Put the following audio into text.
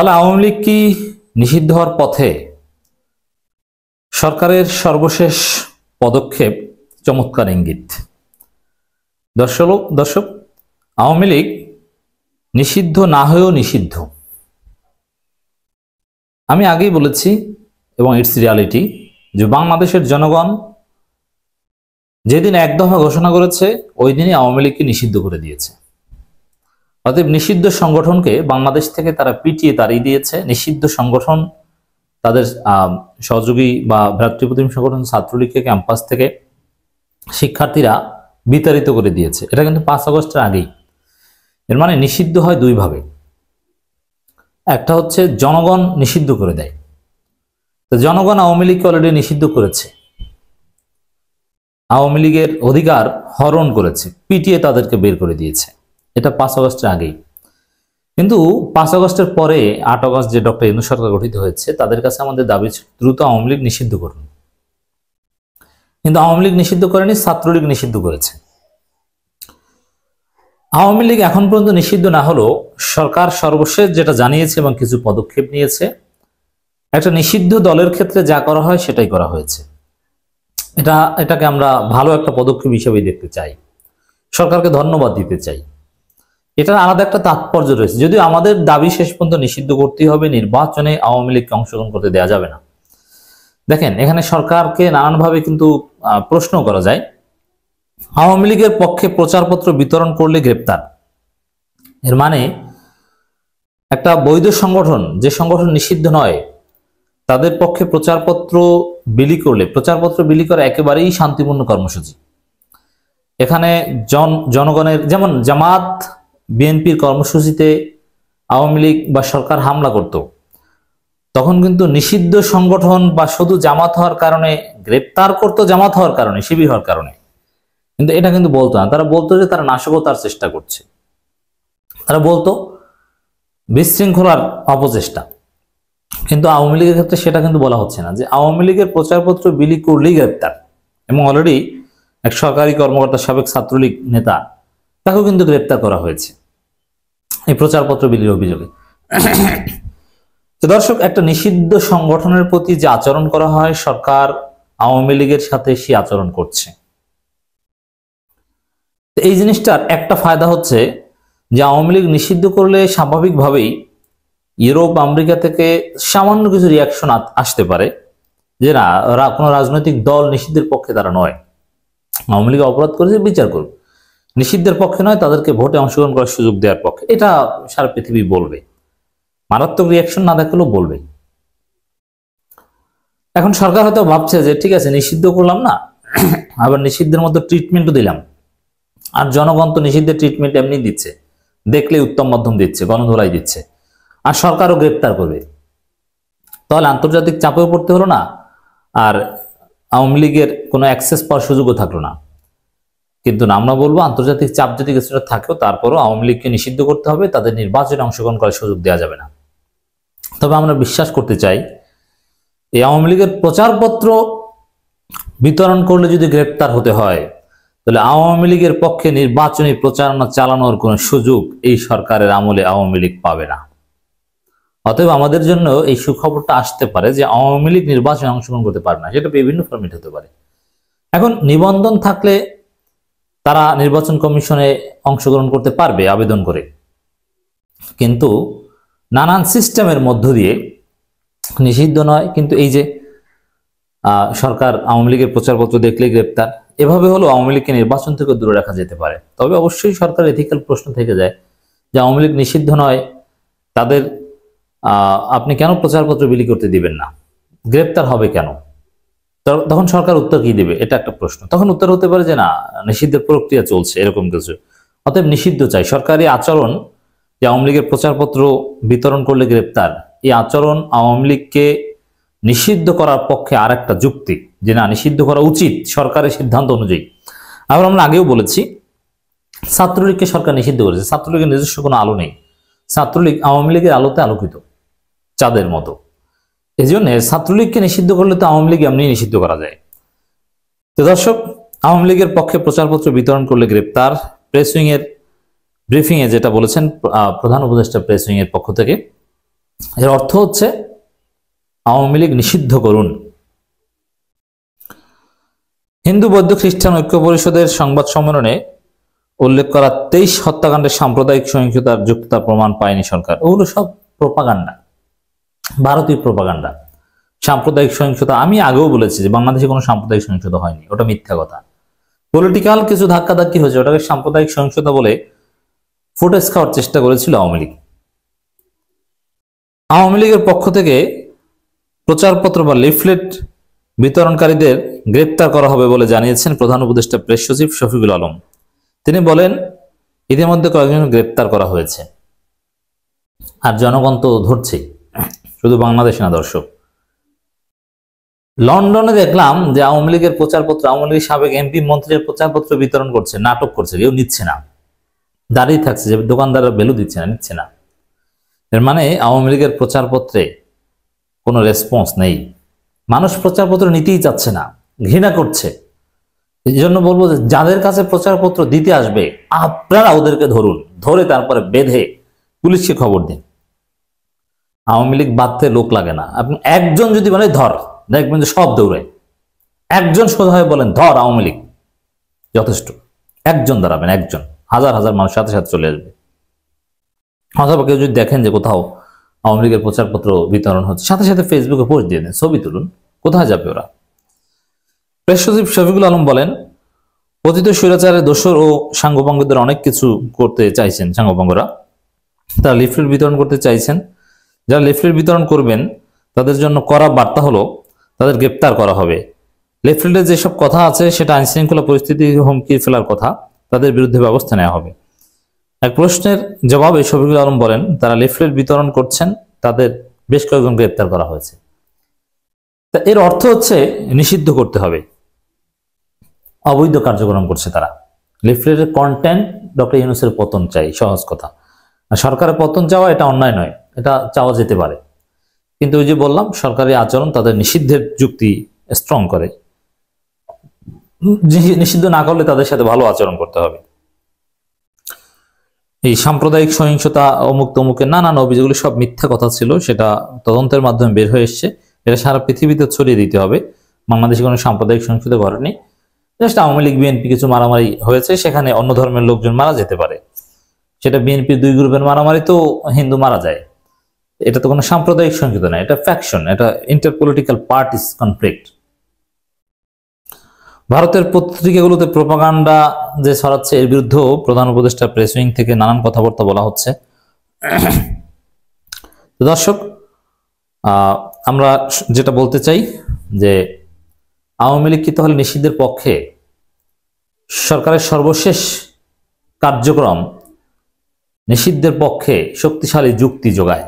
তাহলে আওয়ামী লীগ কি নিষিদ্ধ হওয়ার পথে? সরকারের সর্বশেষ পদক্ষেপ চমৎকার ইঙ্গিত। দর্শক, আওয়ামী লীগ নিষিদ্ধ না হয়েও নিষিদ্ধ। আমি আগেই বলেছি এবং ইটস রিয়ালিটি যে বাংলাদেশের জনগণ যেদিন এক দফা ঘোষণা করেছে ওই দিনই আওয়ামী লীগকে নিষিদ্ধ করে দিয়েছে। অতএব নিষিদ্ধ সংগঠনকে বাংলাদেশ থেকে তারা পিটিয়ে তাড়িয়ে দিয়েছে। নিষিদ্ধ সংগঠন তাদের সহযোগী বা ভ্রাতৃপ্রতিম সংগঠন ছাত্রলীগকে ক্যাম্পাস থেকে শিক্ষার্থীরা বিতাড়িত করে দিয়েছে। এটা কিন্তু 5 আগস্টের আগেই। এর মানে নিষিদ্ধ হয় দুইভাবে। একটা হচ্ছে জনগণ নিষিদ্ধ করে দেয়। তো জনগণ আওয়ামী লীগকে অলরেডি নিষিদ্ধ করেছে, আওয়ামী লীগের অধিকার হরণ করেছে, পিটিয়ে তাদেরকে বের করে দিয়েছে। এটা 5 আগস্টের আগেই। কিন্তু 5 আগস্টের পরে 8 আগস্ট যে ডক্টর ইউনূস সরকার গঠিত হয়েছে তাদের কাছে আমাদের দাবি দ্রুত আওয়ামী লীগ নিষিদ্ধ করুন। কিন্তু আওয়ামী লীগ নিষিদ্ধ করেনি, ছাত্রলীগ নিষিদ্ধ করেছে। আওয়ামী লীগ এখন পর্যন্ত নিষিদ্ধ না হলেও সরকার সর্বশেষ যেটা জানিয়েছে এবং কিছু পদক্ষেপ নিয়েছে, একটা নিষিদ্ধ দলের ক্ষেত্রে যা করা হয় সেটাই করা হয়েছে। এটাকে আমরা ভালো একটা পদক্ষেপ হিসেবে দেখতে চাই, সরকারকে ধন্যবাদ দিতে চাই। এটার আলাদা একটা তাৎপর্য রয়েছে। যদিও আমাদের দাবি শেষ পর্যন্ত নিষিদ্ধ করতেই হবে, নির্বাচনে আওয়ামী লীগকে অংশগ্রহণ করতে দেওয়া যাবে না। দেখেন, এখানে সরকারকে নানানভাবে কিন্তু প্রশ্ন করা যায়। আওয়ামী লীগের পক্ষে প্রচারপত্র বিতরণ করলে গ্রেপ্তার। এর মানে একটা বৈধ সংগঠন, যে সংগঠন নিষিদ্ধ নয়, তাদের পক্ষে প্রচারপত্র বিলি করলে, প্রচারপত্র বিলি করা একেবারেই শান্তিপূর্ণ কর্মসূচি। এখানে জনগণের, যেমন জামাত বিএনপির কর্মসূচিতে আওয়ামী লীগ বা সরকার হামলা করত, তখন কিন্তু নিষিদ্ধ সংগঠন বা শুধু জামাত হওয়ার কারণে গ্রেপ্তার করত, জামাত হওয়ার কারণে, শিবির হওয়ার কারণে। কিন্তু এটা কিন্তু বলতো না। তারা বলতো যে তারা নাশকতার চেষ্টা করছে, তারা বলতো বিশৃঙ্খলার অপচেষ্টা। কিন্তু আওয়ামী লীগের ক্ষেত্রে সেটা কিন্তু বলা হচ্ছে না, যে আওয়ামী লীগের প্রচারপত্র বিলি করলেই গ্রেপ্তার। এবং অলরেডি এক সরকারি কর্মকর্তা, সাবেক ছাত্রলীগ নেতা, তাকেও কিন্তু গ্রেপ্তার করা হয়েছে এই প্রচারপত্র বিলির অভিযোগে। তো দর্শক, একটা নিষিদ্ধ সংগঠনের প্রতি যে আচরণ করা হয়, সরকার আওয়ামী লীগের সাথে সে আচরণ করছে। এই জিনিসটার একটা ফায়দা হচ্ছে যে আওয়ামী লীগ নিষিদ্ধ করলে স্বাভাবিকভাবেই ইউরোপ, আমেরিকা থেকে সামান্য কিছু রিয়াকশন আসতে পারে যে না, কোনো রাজনৈতিক দল নিষিদ্ধের পক্ষে তারা নয়, আওয়ামী লীগ অপরাধ করেছে, বিচার করবে। নিষিদ্ধের পক্ষে নয়, তাদেরকে ভোটে অংশগ্রহণ করার সুযোগ দেওয়ার পক্ষে। এটা সারা পৃথিবী বলবে, মারাত্মক রিয়াকশন না দেখালেও বলবে। এখন সরকার হয়তো ভাবছে যে ঠিক আছে, নিষিদ্ধ করলাম না, আবার নিষিদ্ধের মতো ট্রিটমেন্টও দিলাম, আর জনগণ তো নিষিদ্ধের ট্রিটমেন্ট এমনি দিচ্ছে, দেখলে উত্তম মাধ্যম দিচ্ছে, গণধোলাই দিচ্ছে, আর সরকারও গ্রেপ্তার করবে, তাহলে আন্তর্জাতিক চাপেও পড়তে হলো না, আর আওয়ামী লীগের কোনো অ্যাক্সেস পাওয়ার সুযোগও থাকলো না। কিন্তু আমরা বলবো, আন্তর্জাতিক চাপ যদি কিছুটা থাকেও, তারপরও আওয়ামী লীগকে নিষিদ্ধ করতে হবে, তাদের নির্বাচনে অংশগ্রহণ করার সুযোগ দেওয়া যাবে না। তবে আমরা বিশ্বাস করতে চাই, এই আওয়ামী লীগের প্রচারপত্র বিতরণ করলে যদি গ্রেপ্তার হতে হয়, তাহলে আওয়ামী লীগের পক্ষে নির্বাচনী প্রচারণা চালানোর কোনো সুযোগ এই সরকারের আমলে আওয়ামী লীগ পাবে না। অতএব আমাদের জন্য এই সুখবরটা আসতে পারে যে আওয়ামী লীগ নির্বাচনে অংশগ্রহণ করতে পারে না। সেটা বিভিন্ন ফরম্যাট হতে পারে। এখন নিবন্ধন থাকলে তারা নির্বাচন কমিশনে অংশগ্রহণ করতে পারবে আবেদন করে, কিন্তু নানান সিস্টেমের মধ্য দিয়ে নিষিদ্ধ নয়, কিন্তু এই যে সরকার আওয়ামী লীগের প্রচারপত্র দেখলে গ্রেপ্তার, এভাবে হলো আওয়ামী লীগকে নির্বাচন থেকে দূরে রাখা যেতে পারে। তবে অবশ্যই সরকার এথিক্যাল প্রশ্ন থেকে যায় যে আওয়ামী লীগ নিষিদ্ধ নয়, তাদের আপনি কেন প্রচারপত্র বিলি করতে দিবেন না, গ্রেপ্তার হবে কেন? তখন সরকার উত্তর কি দিবে, এটা একটা প্রশ্ন। তখন উত্তর হতে পারে যে না, নিষিদ্ধের প্রক্রিয়া চলছে, এরকম কিছু। অতএব নিষিদ্ধ চাই। সরকারি আচরণ, যে আওয়ামী লীগের প্রচারপত্র বিতরণ করলে গ্রেপ্তার, এই আচরণ আওয়ামী লীগকে নিষিদ্ধ করার পক্ষে আর একটা যুক্তি, যে না, নিষিদ্ধ করা উচিত সরকারের সিদ্ধান্ত অনুযায়ী। আবার আমরা আগেও বলেছি, ছাত্রলীগকে সরকার নিষিদ্ধ করেছে, ছাত্রলীগের নিজস্ব কোনো আলো নেই, ছাত্রলীগ আওয়ামী লীগের আলোতে আলোকিত, চাঁদের মতো। এই জন্য ছাত্রলীগকে নিষিদ্ধ করলে তো আওয়ামী লীগ এমনি নিষিদ্ধ করা যায়। তো দর্শক, আওয়ামী লীগের পক্ষে প্রচারপত্র বিতরণ করলে গ্রেপ্তার, প্রেস উইং এর ব্রিফিং এ যেটা বলেছেন প্রধান উপদেষ্টা প্রেস উইং এর পক্ষ থেকে, এর অর্থ হচ্ছে আওয়ামী লীগ নিষিদ্ধ করুন। হিন্দু বৌদ্ধ খ্রিস্টান ঐক্য পরিষদের সংবাদ সম্মেলনে উল্লেখ করা 23 হত্যাকাণ্ডের সাম্প্রদায়িক সহিংসতার যুক্ততার প্রমাণ পায়নি সরকার। ওগুলো সব প্রোপাগান্ডা, ভারতীয় প্রোপাগান্ডা। সাম্প্রদায়িক সহিংসতা আমি আগেও বলেছি যে বাংলাদেশে কোনো সাম্প্রদায়িক সহিংসতা হয়নি, ওটা মিথ্যা কথা। পলিটিক্যাল কিছু ধাক্কাধাক্কি হয়েছে, ওটাকে সাম্প্রদায়িক সহিংসতা বলে ফুটেজ খাওয়ার চেষ্টা করেছিল আওয়ামী লীগ। আওয়ামী লীগের পক্ষ থেকে প্রচারপত্র বা লিফলেট বিতরণকারীদের গ্রেপ্তার করা হবে বলে জানিয়েছেন প্রধান উপদেষ্টা প্রেস সচিব শফিকুল আলম। তিনি বলেন, ইতিমধ্যে কয়েকজন গ্রেপ্তার করা হয়েছে, আর জনগণ তো ধরছেই, শুধু বাংলাদেশে না দর্শক। লন্ডনে দেখলাম যে আওয়ামী লীগের প্রচারপত্র, আওয়ামী লীগের সাবেক এমপি মন্ত্রীর প্রচারপত্র বিতরণ করছে, নাটক করছে, কেউ নিচ্ছে না, দাঁড়িয়ে থাকছে, যে দোকানদাররা ভ্যালু দিচ্ছে না, নিচ্ছে না। এর মানে আওয়ামী লীগের প্রচারপত্রে কোনো রেসপন্স নেই, মানুষ প্রচারপত্র নিতেই চাচ্ছে না, ঘৃণা করছে। এই জন্য বলবো যে যাদের কাছে প্রচারপত্র দিতে আসবে আপনারা ওদেরকে ধরুন, ধরে তারপরে বেঁধে পুলিশকে খবর দিন। আওয়ামী লীগ বাঁধতে লোক লাগে না, আপনি একজন যদি বলে ধর, দেখবেন যে সব দৌড়ে। একজন সোজা হয়ে বলেন ধর আওয়ামী লীগ, যথেষ্ট। একজন দাঁড়াবেন, একজন, হাজার হাজার মানুষ সাথে সাথে চলে আসবে। অথবা কেউ যদি দেখেন যে কোথাও আওয়ামী লীগের প্রচারপত্র বিতরণ হচ্ছে, সাথে সাথে ফেসবুকে পোস্ট দিয়ে দেন, ছবি তুলুন, কোথায় যাবে ওরা। প্রেস সচিব শফিকুল আলম বলেন, পতিত স্বৈরাচারের দোসর ও সাঙ্গপাঙ্গদের অনেক কিছু করতে চাইছেন সাঙ্গপাঙ্গরা, তারা লিফলেট বিতরণ করতে চাইছেন। যারা লিফলেট বিতরণ করবেন তাদের জন্য কড়া বার্তা হলো তাদের গ্রেপ্তার করা হবে। লিফলেটে যেসব কথা আছে সেটা আইনশৃঙ্খলা পরিস্থিতি হুমকি ফেলার কথা, তাদের বিরুদ্ধে ব্যবস্থা নেওয়া হবে। এক প্রশ্নের জবাবে শফিকুল আলম বলেন, তারা লিফলেট বিতরণ করছেন, তাদের বেশ কয়েকজন গ্রেপ্তার করা হয়েছে। তা এর অর্থ হচ্ছে নিষিদ্ধ করতে হবে, অবৈধ কার্যক্রম করছে তারা। লিফলেটের কন্টেন্ট ডক্টর ইউনূসের পতন চাই, সহজ কথা। আর সরকারের পতন চাওয়া এটা অন্যায় নয়, এটা চাওয়া যেতে পারে, কিন্তু ওই যে বললাম সরকারি আচরণ তাদের নিষিদ্ধের যুক্তি স্ট্রং করে। নিষিদ্ধ না করলে তাদের সাথে ভালো আচরণ করতে হবে। এই সাম্প্রদায়িক সহিংসতা অমুক তমুকের নানান অভিযোগগুলো সব মিথ্যা কথা ছিল, সেটা তদন্তের মাধ্যমে বের হয়ে এসছে। এটা সারা পৃথিবীতে ছড়িয়ে দিতে হবে বাংলাদেশে কোনো সাম্প্রদায়িক সহিংসতা ঘটেনি। জাস্ট আওয়ামী লীগ বিএনপি কিছু মারামারি হয়েছে, সেখানে অন্য ধর্মের লোকজন মারা যেতে পারে, সেটা বিএনপির দুই গ্রুপের মারামারি, তো হিন্দু মারা যায়, এটা তো কোনো সাম্প্রদায়িক সহিংসতা না, এটা ফ্যাকশন, এটা ইন্টারপলিটিক্যাল পার্টিস কনফ্লিক্ট। ভারতের পত্রিকাগুলোতে প্রোপাগান্ডা যে ছড়াচ্ছে, এর বিরুদ্ধেও প্রধান উপদেষ্টা প্রেস উইং থেকে নানান কথাবার্তা বলা হচ্ছে। দর্শক, আমরা যেটা বলতে চাই যে আওয়ামী লীগ কি তাহলে নিষিদ্ধের পক্ষে? সরকারের সর্বশেষ কার্যক্রম নিষিদ্ধের পক্ষে শক্তিশালী যুক্তি যোগায়।